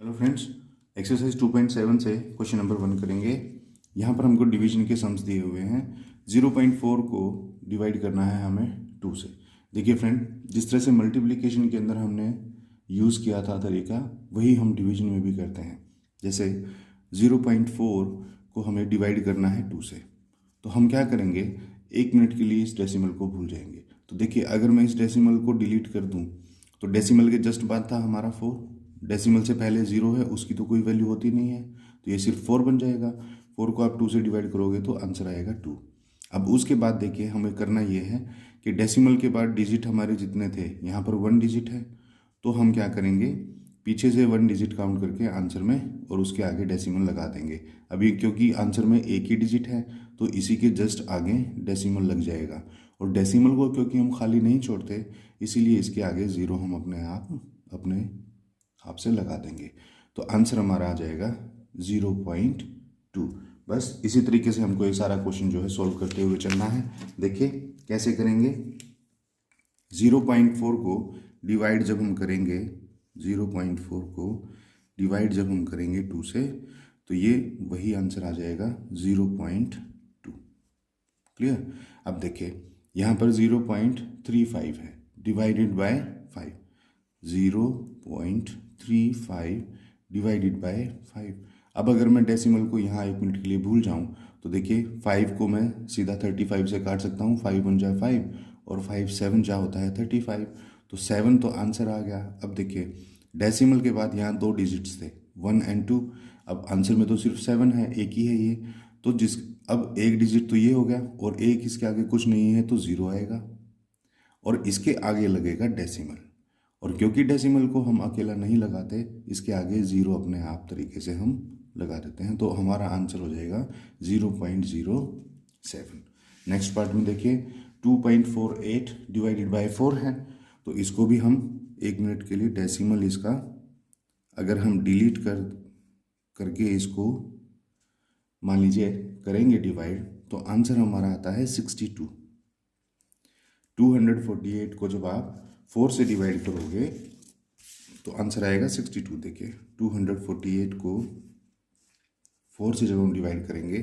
Hello friends, exercise 2.7 से question number 1 करेंगे। यहाँ पर हमको डिवीजन के सम्स दिए हुए हैं। 0.4 को डिवाइड करना है हमें 2 से। देखिए फ्रेंड, जिस तरह से मल्टीप्लिकेशन के अंदर हमने यूज़ किया था तरीका, वही हम डिवीजन में भी करते हैं। जैसे 0.4 को हमें डिवाइड करना है 2 से, तो हम क्या करेंगे, 1 मिनट के लिए इस डेसिमल को भूल जाएंगे। तो देखिए, अगर मैं इस डेसिमल को डिलीट कर दूँ तो डेसिमल के जस्ट बाद था हमारा 4, डेसिमल से पहले 0 है, उसकी तो कोई वैल्यू होती नहीं है, तो ये सिर्फ 4 बन जाएगा। 4 को आप 2 से डिवाइड करोगे तो आंसर आएगा 2। अब उसके बाद देखिए, हमें करना ये है कि डेसिमल के बाद डिजिट हमारे जितने थे, यहाँ पर 1 डिजिट है, तो हम क्या करेंगे, पीछे से 1 डिजिट काउंट करके आंसर में और उसके आगे डेसिमल लगा देंगे। अभी क्योंकि आंसर में एक ही डिजिट है, तो इसी के जस्ट आगे डेसिमल लग जाएगा। और डेसिमल को क्योंकि हम खाली नहीं छोड़ते, इसीलिए इसके आगे 0 हम अपने आप से लगा देंगे। तो आंसर हमारा आ जाएगा 0.2। बस इसी तरीके से हमको ये सारा क्वेश्चन जो है सॉल्व करते हुए चलना है। देखिए कैसे करेंगे। 0.4 को डिवाइड जब हम करेंगे, 0.4 को डिवाइड जब हम करेंगे 2 से, तो ये वही आंसर आ जाएगा 0.2। क्लियर। अब देखिए, यहाँ पर 0.35 है डिवाइडेड बाय 5। 0.35 divided by 5। अब अगर मैं डेसिमल को यहाँ 1 मिनट के लिए भूल जाऊँ तो देखिए, 5 को मैं सीधा 35 से काट सकता हूँ। 5 1 जा 5 और 5 7 जा होता है 35, तो 7 तो आंसर आ गया। अब देखिए, डेसिमल के बाद यहाँ 2 डिजिट्स थे, 1 और 2। अब आंसर में तो सिर्फ 7 है, एक ही है ये, तो अब एक डिजिट तो ये हो गया और एक इसके आगे कुछ नहीं है, तो 0 आएगा और इसके आगे लगेगा डेसिमल। और क्योंकि डेसिमल को हम अकेला नहीं लगाते, इसके आगे 0 अपने आप तरीके से हम लगा देते हैं, तो हमारा आंसर हो जाएगा 0.07। नेक्स्ट पार्ट में देखिए, 2.48 डिवाइडेड बाय 4 है, तो इसको भी हम 1 मिनट के लिए डेसिमल इसका अगर हम डिलीट करके इसको मान लीजिए करेंगे डिवाइड, तो आंसर हमारा आता है 62। 248 को जब आप 4 से डिवाइड करोगे तो आंसर आएगा 62। देखिए, 248 को 4 से जब हम डिवाइड करेंगे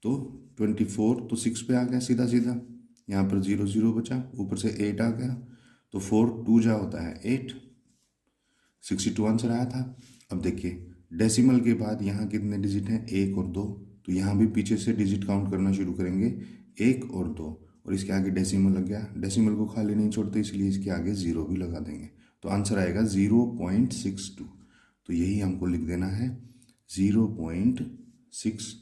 तो 24 तो 6 पे आ गया सीधा सीधा, यहाँ पर 0 0 बचा, ऊपर से 8 आ गया, तो 4 2 जा होता है 8, 62 आंसर आया था। अब देखिए, डेसिमल के बाद यहाँ कितने डिजिट हैं, 1 और 2, तो यहाँ भी पीछे से डिजिट काउंट करना शुरू करेंगे, 1 और 2, और इसके आगे डेसिमल लग गया। डेसिमल को खाली नहीं छोड़ते, इसलिए इसके आगे 0 भी लगा देंगे, तो आंसर आएगा 0.62। तो यही हमको लिख देना है 0.62।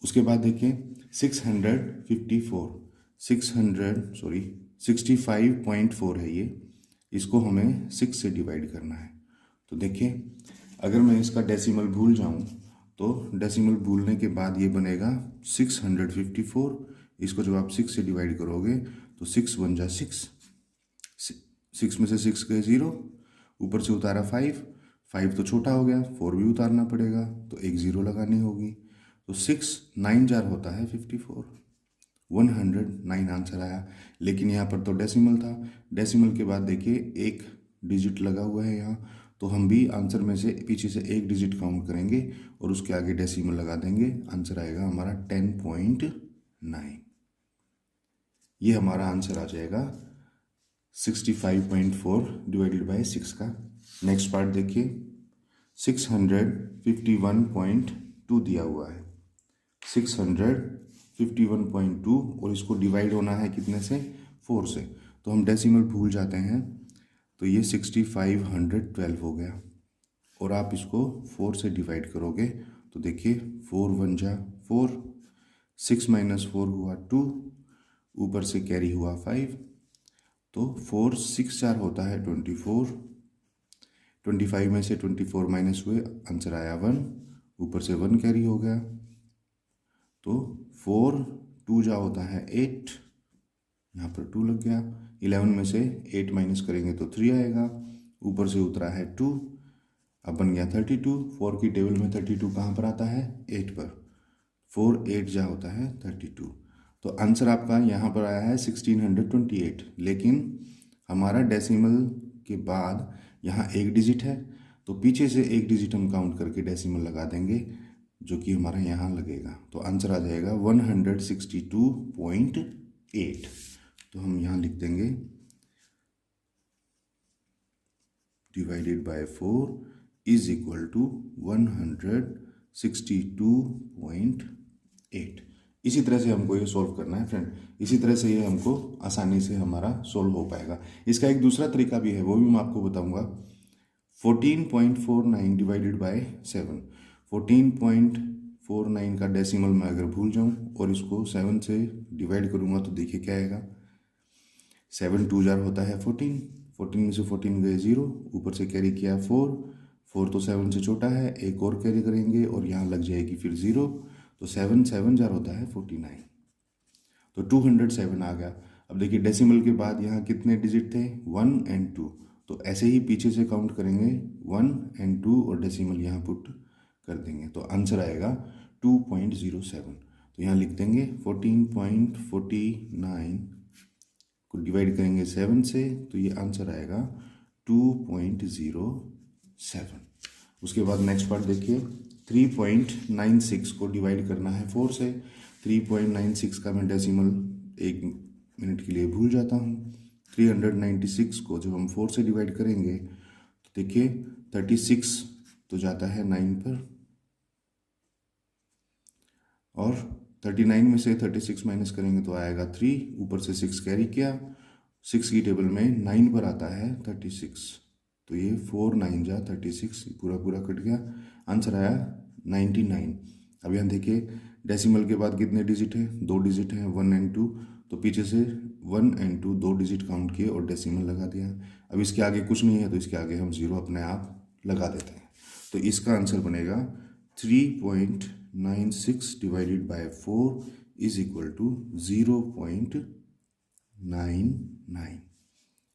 उसके बाद देखिए, 65.4 है ये, इसको हमें 6 से डिवाइड करना है। तो देखिए, अगर मैं इसका डेसिमल भूल जाऊं तो डेसिमल भूलने के बाद ये बनेगा 654। इसको जब आप 6 से डिवाइड करोगे तो 6 1 जा 6, 6 में से 6 गए 0, ऊपर से उतारा 5, 5 तो छोटा हो गया, 4 भी उतारना पड़ेगा, तो एक 0 लगानी होगी, तो 6 9 जार होता है 54, 109 आंसर आया। लेकिन यहाँ पर तो डेसिमल था, डेसिमल के बाद देखिए एक डिजिट लगा हुआ है यहाँ, तो हम भी आंसर में से पीछे से एक डिजिट काउंट करेंगे और उसके आगे डेसिमल लगा देंगे, आंसर आएगा हमारा 10.9। ये हमारा आंसर आ जाएगा 65.4 डिवाइडेड बाय 6 का। नेक्स्ट पार्ट देखिए, 651.2 दिया हुआ है, 651.2, और इसको डिवाइड होना है कितने से, 4 से, तो हम डेसिमल भूल जाते हैं, तो ये 6512 हो गया। और आप इसको 4 से डिवाइड करोगे तो देखिए, 4 1 जा 4, 6 माइनस 4 हुआ 2, ऊपर से कैरी हुआ 5, तो 4 6 4 होता है 24, 25 में से 24 माइनस हुए, आंसर आया 1, ऊपर से 1 कैरी हो गया, तो 4 2 जा होता है 8, यहाँ पर 2 लग गया, 11 में से 8 माइनस करेंगे तो 3 आएगा, ऊपर से उतरा है 2, अब बन गया 32। 4 की टेबल में 32 कहाँ पर आता है, 8 पर, 4 8 जा होता है 32, तो आंसर आपका यहाँ पर आया है 1628। लेकिन हमारा डेसिमल के बाद यहाँ एक डिजिट है, तो पीछे से एक डिजिट हम काउंट करके डेसिमल लगा देंगे, जो कि हमारा यहाँ लगेगा। तो आंसर आ जाएगा 162.8। तो हम यहाँ लिख देंगे divided by 4 is equal to 162.8। इसी तरह से हमको ये सॉल्व करना है फ्रेंड। इसी तरह से ये हमको आसानी से हमारा सॉल्व हो पाएगा। इसका एक दूसरा तरीका भी है, वो भी मैं आपको बताऊंगा। 14.49 डिवाइडेड बाय 7। 14.49 का डेसिमल मैं अगर भूल जाऊं और इसको 7 से डिवाइड करूंगा तो देखिए क्या आएगा। 7 2 जार होता है 14, 14 में से 14 गए 0, ऊपर से कैरी किया 4, 4 तो 7 से छोटा है, एक और कैरी करेंगे और यहाँ लग जाएगी फिर 0, तो 7 7 जार होता है 49। तो 207 आ गया। अब देखिए डेसिमल के बाद यहाँ कितने डिजिट थे, 1 और 2। तो ऐसे ही पीछे से काउंट करेंगे 1 और 2 और डेसिमल यहाँ पुट कर देंगे, तो आंसर आएगा 2.07। तो यहाँ लिख देंगे 14.49 को डिवाइड करेंगे 7 से, तो ये आंसर आएगा 2.07। उसके बाद नेक्स्ट पार्ट देखिए, 3.96 को डिवाइड करना है 4 से। 3.96 का मैं डेसिमल 1 मिनट के लिए भूल जाता हूँ। 396 को जब हम 4 से डिवाइड करेंगे तो देखिए 36 तो जाता है 9 पर, और 39 में से 36 माइनस करेंगे तो आएगा 3, ऊपर से 6 कैरी किया, 6 की टेबल में 9 पर आता है 36, तो ये 4 9 जा 36, पूरा पूरा कट गया, आंसर आया 99। अब यहाँ देखिए डेसिमल के बाद कितने डिजिट है, 2 डिजिट हैं 1 और 2, तो पीछे से 1 और 2 2 डिजिट काउंट किए और डेसिमल लगा दिया। अब इसके आगे कुछ नहीं है तो इसके आगे हम 0 अपने आप लगा देते हैं। तो इसका आंसर बनेगा 3.96 divided by 4 is equal to 0.99।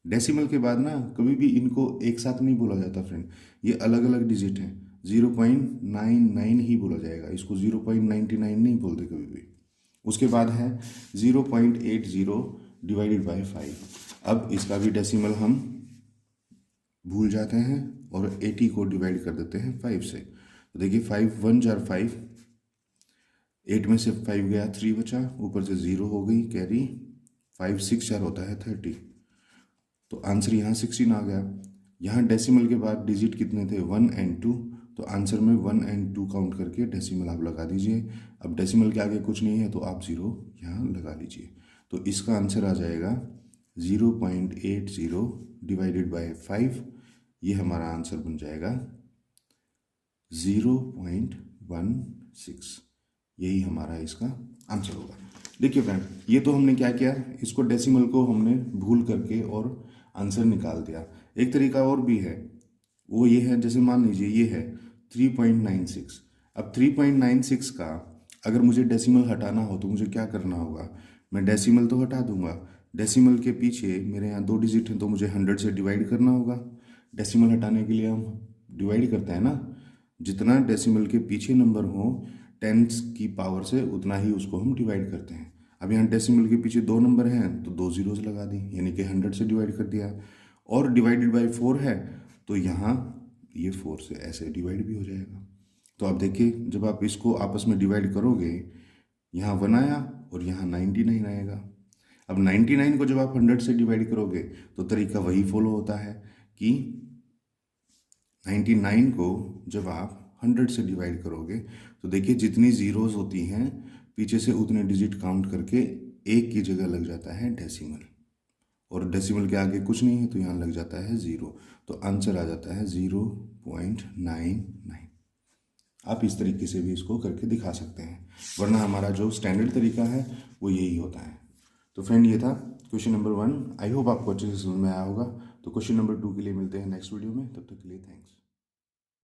Decimal के बाद ना कभी भी इनको एक साथ नहीं बोला जाता फ्रेंड, ये अलग अलग डिजिट हैं। 0.99 ही बोला जाएगा, इसको 0.99 नहीं बोलते कभी भी। उसके बाद है 0.80 डिवाइडेड बाय 5। अब इसका भी डेसिमल हम भूल जाते हैं और 80 को डिवाइड कर देते हैं 5 से। तो देखिए 5 1 जार 5, 8 में से 5 गया 3 बचा, ऊपर से 0 हो गई कैरी, 5 6 जार होता है 30, तो आंसर यहाँ 16 आ गया। यहाँ डेसिमल के बाद डिजिट कितने थे, 1 और 2, तो आंसर में 1 और 2 काउंट करके डेसिमल आप लगा दीजिए। अब डेसिमल के आगे कुछ नहीं है तो आप 0 यहाँ लगा लीजिए। तो इसका आंसर आ जाएगा 0.80 डिवाइडेड बाय 5, ये हमारा आंसर बन जाएगा 0.16। यही हमारा इसका आंसर होगा। देखिए फ्रेंड, ये तो हमने क्या किया, इसको डेसिमल को हमने भूल करके और आंसर निकाल दिया। एक तरीका और भी है, वो ये है, जैसे मान लीजिए ये है 3.96। अब 3.96 का अगर मुझे डेसिमल हटाना हो तो मुझे क्या करना होगा, मैं डेसिमल तो हटा दूंगा, डेसिमल के पीछे मेरे यहाँ 2 डिजिट हैं तो मुझे 100 से डिवाइड करना होगा। डेसिमल हटाने के लिए हम डिवाइड करते हैं ना, जितना डेसिमल के पीछे नंबर हो 10 की पावर से उतना ही उसको हम डिवाइड करते हैं। अब यहाँ डेसिमल के पीछे 2 नंबर हैं तो 2 जीरोस लगा दी, यानी कि 100 से डिवाइड कर दिया। और डिवाइडेड बाय 4 है तो यहाँ ये 4 से ऐसे डिवाइड भी हो जाएगा। तो आप देखिए जब आप इसको आपस में डिवाइड करोगे, यहाँ 1 आया और यहाँ 99 आएगा। अब 99 को जब आप 100 से डिवाइड करोगे तो तरीका वही फॉलो होता है कि 99 को जब आप 100 से डिवाइड करोगे तो देखिए जितनी जीरोस होती हैं पीछे से उतने डिजिट काउंट करके एक की जगह लग जाता है डेसिमल, और डेसिमल के आगे कुछ नहीं है तो यहाँ लग जाता है 0, तो आंसर आ जाता है 0.99। आप इस तरीके से भी इसको करके दिखा सकते हैं, वरना हमारा जो स्टैंडर्ड तरीका है वो यही होता है। तो फ्रेंड ये था क्वेश्चन नंबर 1। आई होप आपको अच्छे से समझ में आया होगा। तो क्वेश्चन नंबर 2 के लिए मिलते हैं नेक्स्ट वीडियो में, तब तक के लिए थैंक्स।